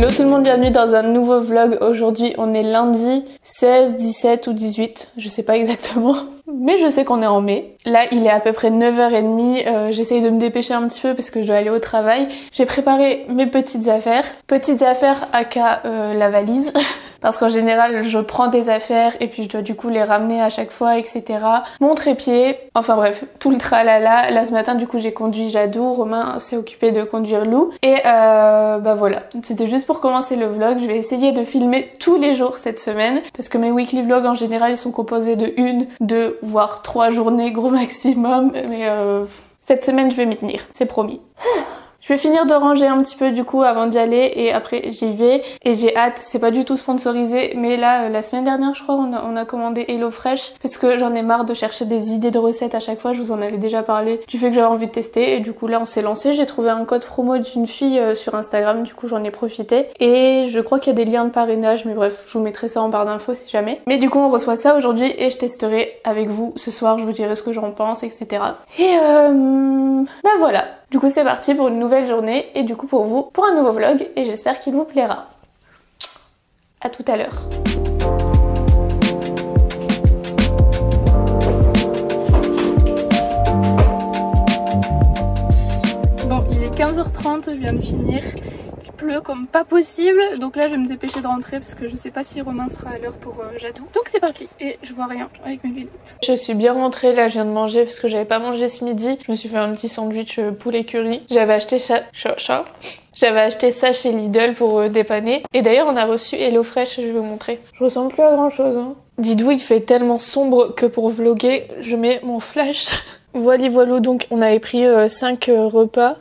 Hello tout le monde, bienvenue dans un nouveau vlog. Aujourd'hui on est lundi 16, 17 ou 18, je sais pas exactement. Mais je sais qu'on est en mai. Là il est à peu près 9h30, j'essaye de me dépêcher un petit peu parce que je dois aller au travail. J'ai préparé mes petites affaires aka la valise. Parce qu'en général, je prends des affaires et puis je dois du coup les ramener à chaque fois, etc. Mon trépied, enfin bref, tout le tralala. Là ce matin, du coup, j'ai conduit Jadou, Romain s'est occupé de conduire Lou. Et bah voilà, c'était juste pour commencer le vlog. Je vais essayer de filmer tous les jours cette semaine. Parce que mes weekly vlogs en général, ils sont composés de 1, 2, voire 3 journées, gros maximum. Mais cette semaine, je vais m'y tenir, c'est promis. Je vais finir de ranger un petit peu du coup avant d'y aller et après j'y vais et j'ai hâte, c'est pas du tout sponsorisé mais là la semaine dernière je crois on a commandé HelloFresh parce que j'en ai marre de chercher des idées de recettes à chaque fois, je vous en avais déjà parlé du fait que j'avais envie de tester et du coup là on s'est lancé, j'ai trouvé un code promo d'une fille sur Instagram, du coup j'en ai profité et je crois qu'il y a des liens de parrainage mais bref je vous mettrai ça en barre d'infos si jamais. Mais du coup on reçoit ça aujourd'hui et je testerai avec vous ce soir, je vous dirai ce que j'en pense etc. Et bah voilà. Du coup c'est parti pour une nouvelle journée et du coup pour vous, pour un nouveau vlog et j'espère qu'il vous plaira. À tout à l'heure. Bon, il est 15h30, je viens de finir. Il pleut comme pas possible, donc là je vais me dépêcher de rentrer parce que je sais pas si Romain sera à l'heure pour Jadou. Donc c'est parti et je vois rien avec mes lunettes. Je suis bien rentrée, là je viens de manger parce que j'avais pas mangé ce midi. Je me suis fait un petit sandwich poulet curry. J'avais acheté J'avais acheté ça chez Lidl pour dépanner. Et d'ailleurs on a reçu HelloFresh, je vais vous montrer. Je ressemble plus à grand chose hein. Dites-vous il fait tellement sombre que pour vlogger je mets mon flash. Voilà, donc on avait pris 5 repas.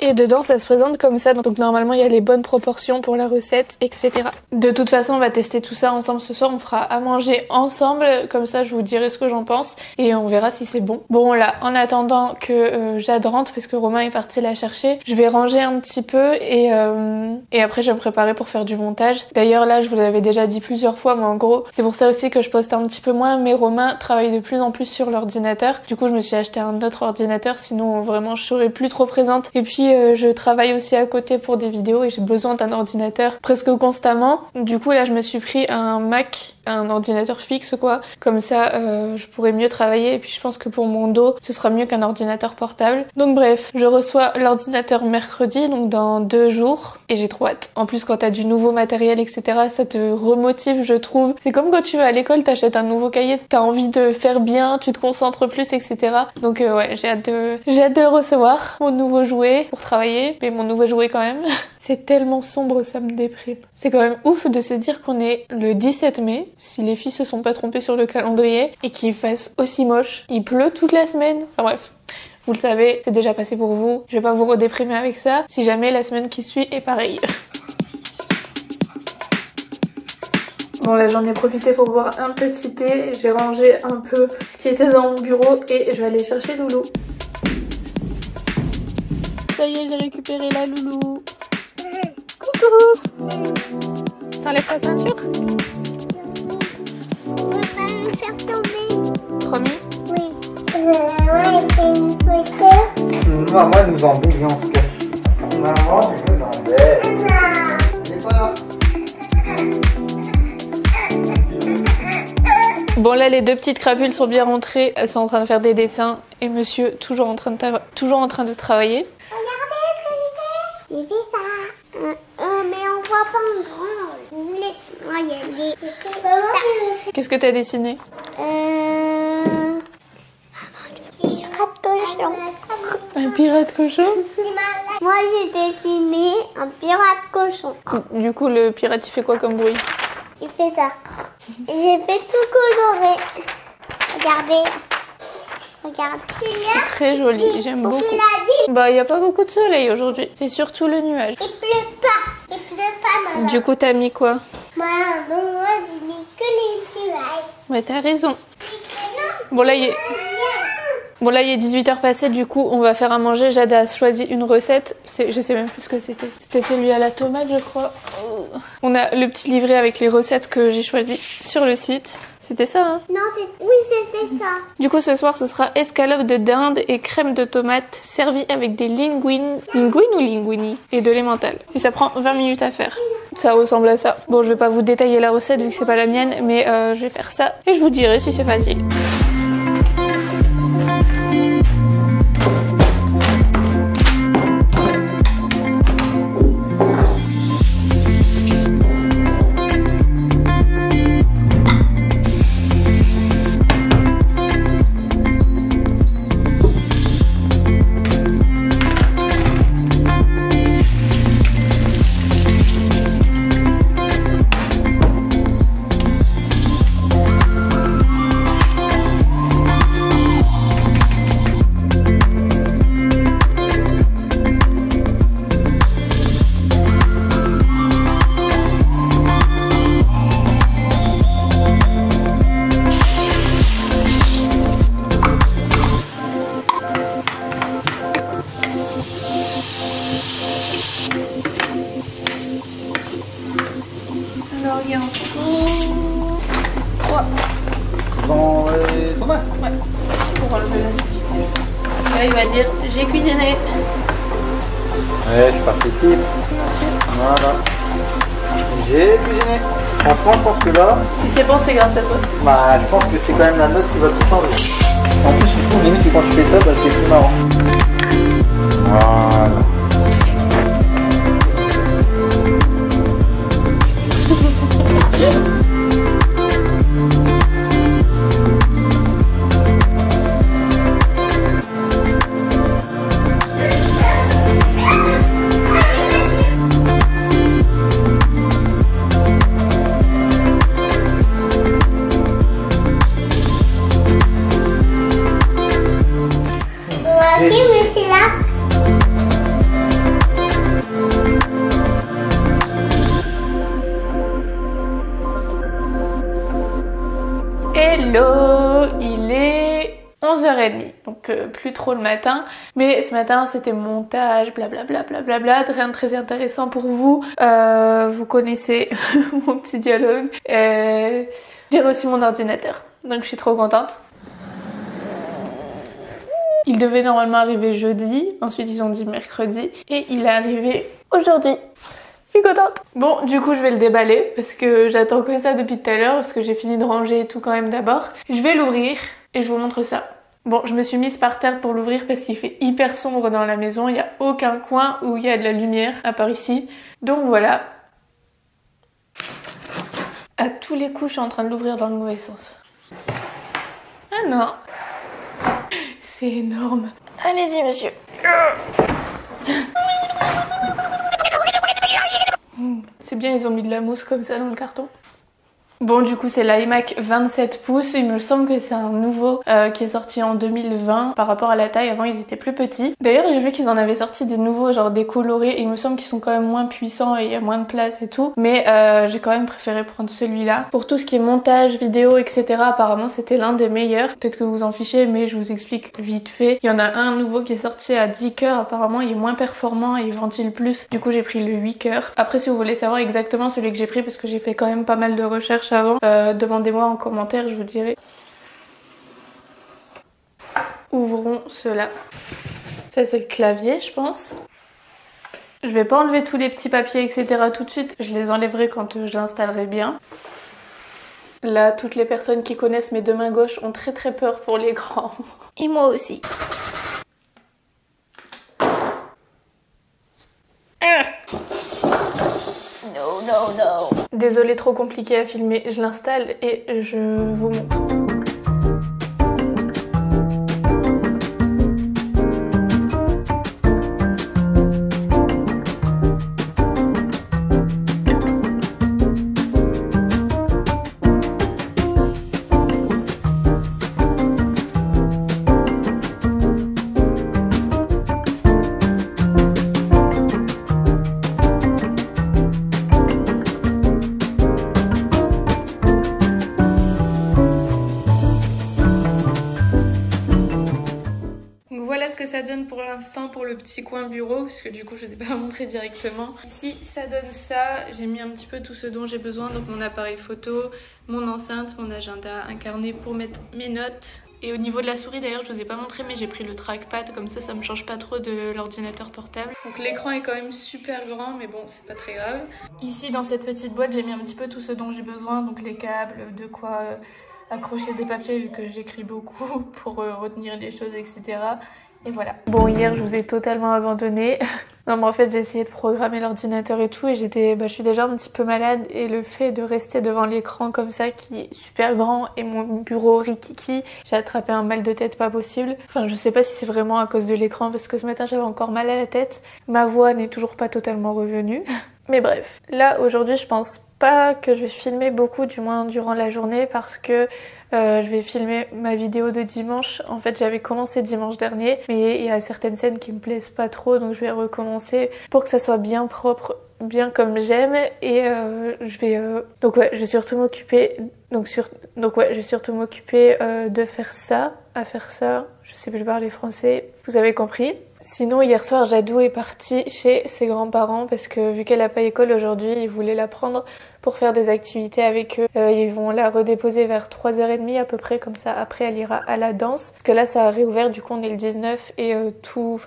Et dedans ça se présente comme ça, donc normalement il y a les bonnes proportions pour la recette, etc. De toute façon on va tester tout ça ensemble ce soir, on fera à manger ensemble, comme ça je vous dirai ce que j'en pense et on verra si c'est bon. Bon là, en attendant que Jade rentre, parce que Romain est parti la chercher, je vais ranger un petit peu et après je vais me préparer pour faire du montage. D'ailleurs là je vous l'avais déjà dit plusieurs fois, mais en gros c'est pour ça aussi que je poste un petit peu moins, mais Romain travaille de plus en plus sur l'ordinateur. Du coup je me suis acheté un autre ordinateur, sinon vraiment je serais plus trop présente. Et puis je travaille aussi à côté pour des vidéos et j'ai besoin d'un ordinateur presque constamment. Du coup là je me suis pris un Mac, un ordinateur fixe quoi, comme ça je pourrais mieux travailler et puis je pense que pour mon dos ce sera mieux qu'un ordinateur portable. Donc bref, je reçois l'ordinateur mercredi, donc dans 2 jours et j'ai trop hâte. En plus quand t'as du nouveau matériel etc, ça te remotive je trouve. C'est comme quand tu vas à l'école, t'achètes un nouveau cahier, t'as envie de faire bien, tu te concentres plus etc. Donc ouais, j'ai hâte de le recevoir, mon nouveau jouet pour travailler, mais mon nouveau jouet quand même. C'est tellement sombre, ça me déprime. C'est quand même ouf de se dire qu'on est le 17 mai, si les filles se sont pas trompées sur le calendrier, et qu'il fasse aussi moche. Il pleut toute la semaine. Enfin bref, vous le savez, c'est déjà passé pour vous. Je vais pas vous redéprimer avec ça, si jamais la semaine qui suit est pareille. Bon là j'en ai profité pour boire un petit thé, j'ai rangé un peu ce qui était dans mon bureau et je vais aller chercher Loulou. Ça y est, j'ai récupéré la Loulou. Coucou. T'enlèves ta ceinture? On va pas me faire tomber. Promis? Oui. Ouais, c'est une photo. Maman, elle nous embête bien en ce cas. Maman, tu nous embêtes. Elle est pas là. Bon là les 2 petites crapules sont bien rentrées, elles sont en train de faire des dessins et monsieur toujours en train de travailler. Regardez ce qu'il fait. Il fait ça. Mais on voit pas en grand. Laisse-moi y aller. Qu'est-ce que t'as dessiné? Des pirates cochons. Un pirate cochon? Moi j'ai dessiné un pirate cochon. Du coup le pirate il fait quoi comme bruit? Il fait ça. Et j'ai fait tout coloré. Regardez. Regarde. C'est très joli, j'aime beaucoup. Bah il y a pas beaucoup de soleil aujourd'hui, c'est surtout le nuage. Il pleut pas. Il pleut pas maman. Du coup t'as mis quoi? Moi j'ai mis que les nuages. Ouais t'as raison. Bon là il est... Bon là il est 18h passé, du coup on va faire à manger. Jade a choisi une recette, je sais même plus ce que c'était. C'était celui à la tomate je crois. On a le petit livret avec les recettes que j'ai choisies sur le site. C'était ça hein? Non, oui, c'était ça. Du coup ce soir ce sera escalope de dinde et crème de tomate servie avec des linguines. Linguines ou linguini? Et de l'emmental. Et ça prend 20 minutes à faire. Ça ressemble à ça. Bon je vais pas vous détailler la recette vu que c'est pas la mienne, mais je vais faire ça et je vous dirai si c'est facile. Alors il y a un four. Dans les tomates? Ouais. Pour enlever l'acidité. Là il va dire j'ai cuisiné. Ouais, je participe. Voilà. J'ai cuisiné. Franchement, je pense que là, Si c'est bon c'est grâce à toi. bah, je pense que c'est quand même la note qui va tout changer. En plus, je trouve limite que quand tu fais ça, bah, c'est plus marrant. Voilà. Ok, mais c'est là. Hello, il est 11h30, donc plus trop le matin, mais ce matin c'était montage, blablabla, blablabla, rien de très intéressant pour vous, vous connaissez mon petit dialogue, j'ai reçu mon ordinateur, donc je suis trop contente. Il devait normalement arriver jeudi, ensuite ils ont dit mercredi, et il est arrivé aujourd'hui. Je suis contente. Bon, du coup, je vais le déballer parce que j'attends que ça depuis tout à l'heure parce que j'ai fini de ranger et tout quand même d'abord. Je vais l'ouvrir et je vous montre ça. Bon, je me suis mise par terre pour l'ouvrir parce qu'il fait hyper sombre dans la maison. Il n'y a aucun coin où il y a de la lumière, à part ici. Donc voilà. À tous les coups, je suis en train de l'ouvrir dans le mauvais sens. Ah non. C'est énorme. Allez-y, monsieur. C'est bien, ils ont mis de la mousse comme ça dans le carton. Bon, du coup, c'est l'iMac 27 pouces. Il me semble que c'est un nouveau qui est sorti en 2020 par rapport à la taille. Avant, ils étaient plus petits. D'ailleurs, j'ai vu qu'ils en avaient sorti des nouveaux, genre des colorés. Et il me semble qu'ils sont quand même moins puissants et il y a moins de place et tout. Mais j'ai quand même préféré prendre celui-là. Pour tout ce qui est montage, vidéo, etc. Apparemment, c'était l'un des meilleurs. Peut-être que vous en fichez, mais je vous explique vite fait. Il y en a un nouveau qui est sorti à 10 cœurs. Apparemment, il est moins performant et il ventile plus. Du coup, j'ai pris le 8 cœurs. Après, si vous voulez savoir exactement celui que j'ai pris, parce que j'ai fait quand même pas mal de recherches avant, demandez-moi en commentaire, je vous dirai. Ouvrons cela. Ça c'est le clavier, je pense. Je vais pas enlever tous les petits papiers etc tout de suite, je les enlèverai quand je l'installerai bien. Là, toutes les personnes qui connaissent mes deux mains gauches ont très très peur pour l'écran. Et moi aussi. No, no, no. Désolée, trop compliqué à filmer. Je l'installe et je vous montre. ça donne pour l'instant pour le petit coin bureau, parce que du coup je ne vous ai pas montré directement. Ici ça donne ça, j'ai mis un petit peu tout ce dont j'ai besoin, donc mon appareil photo, mon enceinte, mon agenda, un carnet pour mettre mes notes. Et au niveau de la souris d'ailleurs je vous ai pas montré mais j'ai pris le trackpad, comme ça me change pas trop de l'ordinateur portable. Donc l'écran est quand même super grand mais bon c'est pas très grave. Ici dans cette petite boîte j'ai mis un petit peu tout ce dont j'ai besoin, donc les câbles, de quoi accrocher des papiers vu que j'écris beaucoup pour retenir les choses etc. Et voilà. Bon hier je vous ai totalement abandonné. Non mais en fait j'ai essayé de programmer l'ordinateur et tout et je suis déjà un petit peu malade et le fait de rester devant l'écran comme ça qui est super grand et mon bureau rikiki, j'ai attrapé un mal de tête pas possible. Enfin je sais pas si c'est vraiment à cause de l'écran parce que ce matin j'avais encore mal à la tête. Ma voix n'est toujours pas totalement revenue. Mais bref, là aujourd'hui je pense pas que je vais filmer beaucoup, du moins durant la journée parce que je vais filmer ma vidéo de dimanche. En fait j'avais commencé dimanche dernier mais il y a certaines scènes qui me plaisent pas trop donc je vais recommencer pour que ça soit bien propre, bien comme j'aime et donc ouais je vais surtout m'occuper de faire ça, je sais plus parler français, vous avez compris. Sinon hier soir Jadou est partie chez ses grands-parents parce que vu qu'elle a pas école aujourd'hui ils voulaient la prendre pour faire des activités avec eux. Ils vont la redéposer vers 3h30 à peu près, comme ça après elle ira à la danse. Parce que là ça a réouvert, du coup on est le 19 et tout.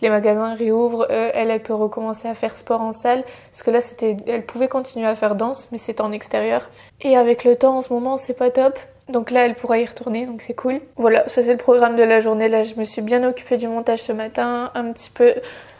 Les magasins réouvrent, elle peut recommencer à faire sport en salle. Parce que là elle pouvait continuer à faire danse mais c'était en extérieur. Et avec le temps en ce moment c'est pas top. Donc là elle pourra y retourner donc c'est cool. Voilà, ça c'est le programme de la journée. Là je me suis bien occupée du montage ce matin, un petit peu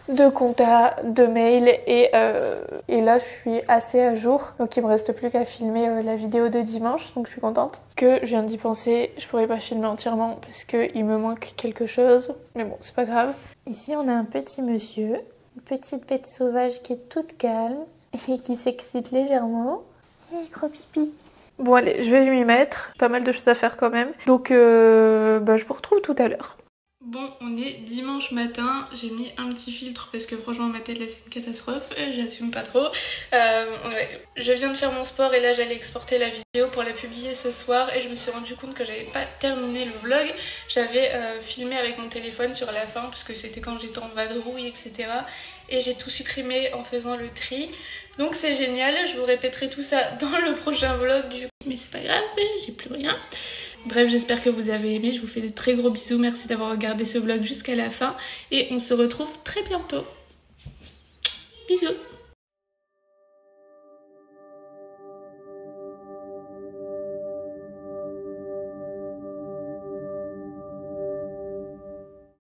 de compta, de mail et là je suis assez à jour. Donc il me reste plus qu'à filmer la vidéo de dimanche, donc je suis contente. Que je viens d'y penser, je pourrais pas filmer entièrement parce qu'il me manque quelque chose. Mais bon, c'est pas grave. Ici on a un petit monsieur, une petite bête sauvage qui est toute calme et qui s'excite légèrement. Et gros pipi. Bon allez, je vais m'y mettre, pas mal de choses à faire quand même. Donc je vous retrouve tout à l'heure. Bon, on est dimanche matin, j'ai mis un petit filtre parce que franchement ma tête là c'est une catastrophe, j'assume pas trop. Ouais. Je viens de faire mon sport et là j'allais exporter la vidéo pour la publier ce soir et je me suis rendu compte que j'avais pas terminé le vlog. J'avais filmé avec mon téléphone sur la fin parce que c'était quand j'étais en vadrouille etc. Et j'ai tout supprimé en faisant le tri. Donc c'est génial, je vous répéterai tout ça dans le prochain vlog du coup. Mais c'est pas grave, j'ai plus rien. Bref, j'espère que vous avez aimé, je vous fais de très gros bisous, merci d'avoir regardé ce vlog jusqu'à la fin et on se retrouve très bientôt. Bisous.